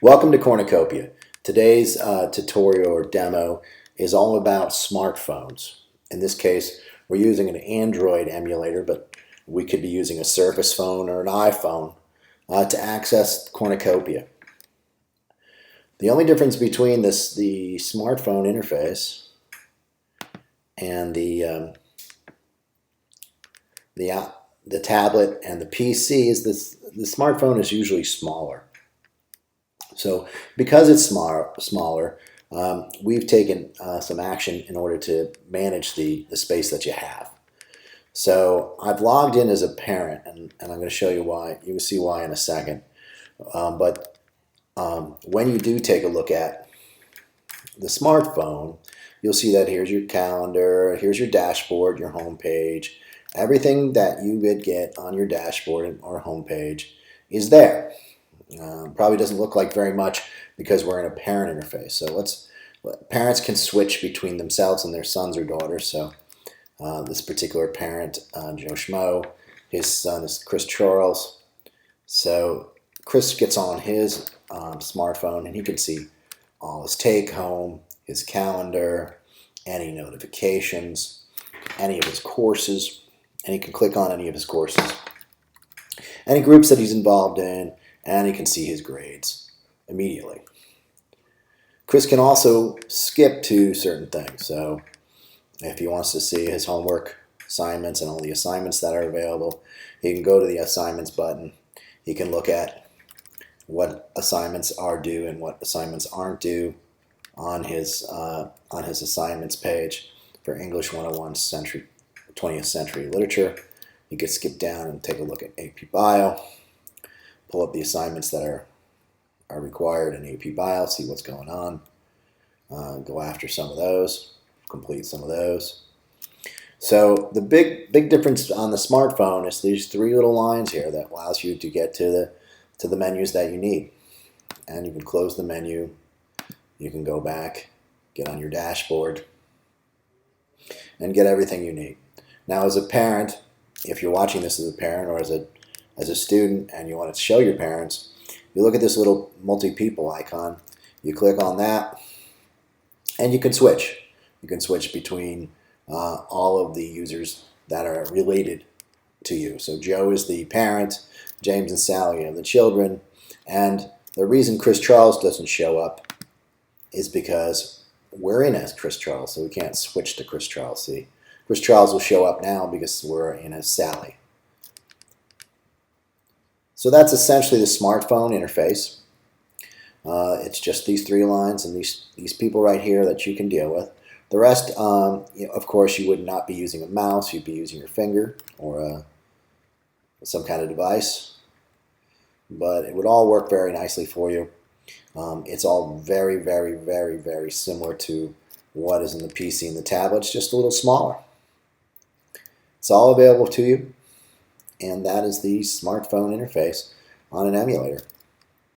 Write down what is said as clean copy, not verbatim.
Welcome to Cornucopia. Today's tutorial or demo is all about smartphones. In this case, we're using an Android emulator, but we could be using a Surface phone or an iPhone to access Cornucopia. The only difference between the smartphone interface and the tablet and the PC is the smartphone is usually smaller. So because it's smaller, we've taken some action in order to manage the space that you have. So I've logged in as a parent, and I'm going to show you why. You will see why in a second. When you do take a look at the smartphone, you'll see that here's your calendar, here's your dashboard, your home page. Everything that you would get on your dashboard or home page is there. Probably doesn't look like very much because we're in a parent interface. So parents can switch between themselves and their sons or daughters. So this particular parent, Joe Schmo, his son is Chris Charles. So Chris gets on his smartphone and he can see all his take home, his calendar, any notifications, any of his courses, and he can click on any of his courses, any groups that he's involved in, and he can see his grades immediately. Chris can also skip to certain things. So if he wants to see his homework assignments and all the assignments that are available, he can go to the assignments button. He can look at what assignments are due and what assignments aren't due on his assignments page for English 101 20th century literature. You could skip down and take a look at AP Bio. Pull up the assignments that are required in AP Bio, see what's going on, go after some of those, complete some of those. So the big difference on the smartphone is these three little lines here that allows you to get to the menus that you need. And you can close the menu, you can go back, get on your dashboard, and get everything you need. Now as a parent, if you're watching this as a parent or as a student and you want to show your parents, you look at this little multi-people icon, you click on that, and you can switch. You can switch between all of the users that are related to you. So Joe is the parent, James and Sally are the children, and the reason Chris Charles doesn't show up is because we're in as Chris Charles, so we can't switch to Chris Charles. See, Chris Charles will show up now because we're in as Sally. So that's essentially the smartphone interface. It's just these three lines and these people right here that you can deal with. The rest, of course, you would not be using a mouse. You'd be using your finger or some kind of device. But it would all work very nicely for you. It's all very, very, very, very similar to what is in the PC and the tablet. It's just a little smaller. It's all available to you. And that is the smartphone interface on an emulator.